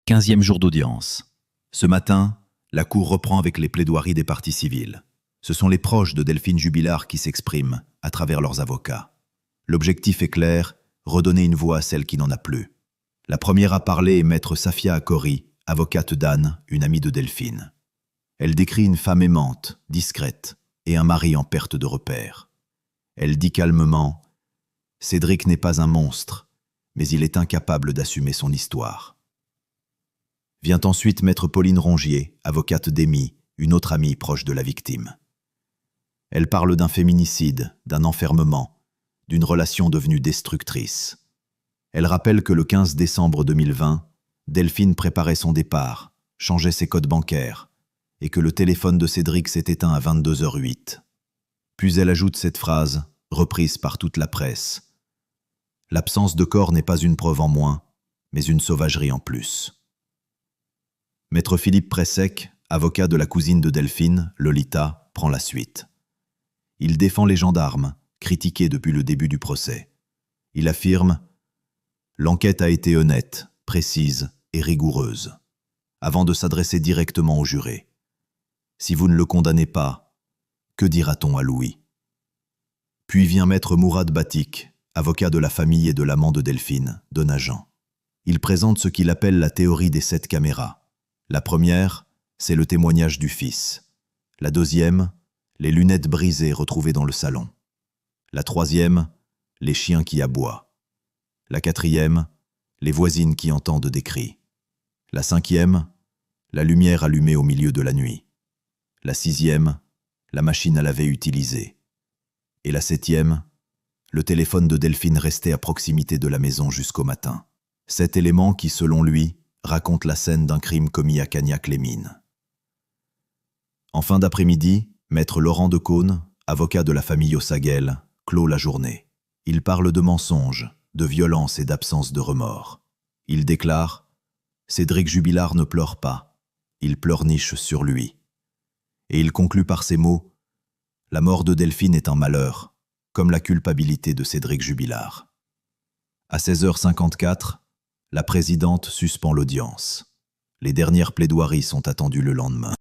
15e jour d'audience. Ce matin, la Cour reprend avec les plaidoiries des parties civiles. Ce sont les proches de Delphine Jubilard qui s'expriment à travers leurs avocats. L'objectif est clair, redonner une voix à celle qui n'en a plus. La première à parler est maître Safia Akori, avocate d'Anne, une amie de Delphine. Elle décrit une femme aimante, discrète, et un mari en perte de repère. Elle dit calmement « Cédric n'est pas un monstre, mais il est incapable d'assumer son histoire ». Vient ensuite maître Pauline Rongier, avocate d'Amy, une autre amie proche de la victime. Elle parle d'un féminicide, d'un enfermement, d'une relation devenue destructrice. Elle rappelle que le 15 décembre 2020, Delphine préparait son départ, changeait ses codes bancaires, et que le téléphone de Cédric s'est éteint à 22h08. Puis elle ajoute cette phrase, reprise par toute la presse. « L'absence de corps n'est pas une preuve en moins, mais une sauvagerie en plus ». Maître Philippe Pressec, avocat de la cousine de Delphine, Lolita, prend la suite. Il défend les gendarmes, critiqués depuis le début du procès. Il affirme « L'enquête a été honnête, précise et rigoureuse », avant de s'adresser directement au juré. « Si vous ne le condamnez pas, que dira-t-on à Louis ?» Puis vient maître Mourad Batik, avocat de la famille et de l'amant de Delphine, Donajan. Il présente ce qu'il appelle la théorie des 7 caméras. La première, c'est le témoignage du fils. La deuxième, les lunettes brisées retrouvées dans le salon. La troisième, les chiens qui aboient. La quatrième, les voisines qui entendent des cris. La cinquième, la lumière allumée au milieu de la nuit. La sixième, la machine à laver utilisée. Et la septième, le téléphone de Delphine resté à proximité de la maison jusqu'au matin. 7 éléments qui, selon lui, raconte la scène d'un crime commis à Cagnac-les-Mines. En fin d'après-midi, maître Laurent Decaune, avocat de la famille Ossaguel, clôt la journée. Il parle de mensonges, de violence et d'absence de remords. Il déclare « Cédric Jubilard ne pleure pas, il pleurniche sur lui ». Et il conclut par ces mots « La mort de Delphine est un malheur, comme la culpabilité de Cédric Jubilard ». À 16h54, la présidente suspend l'audience. Les dernières plaidoiries sont attendues le lendemain.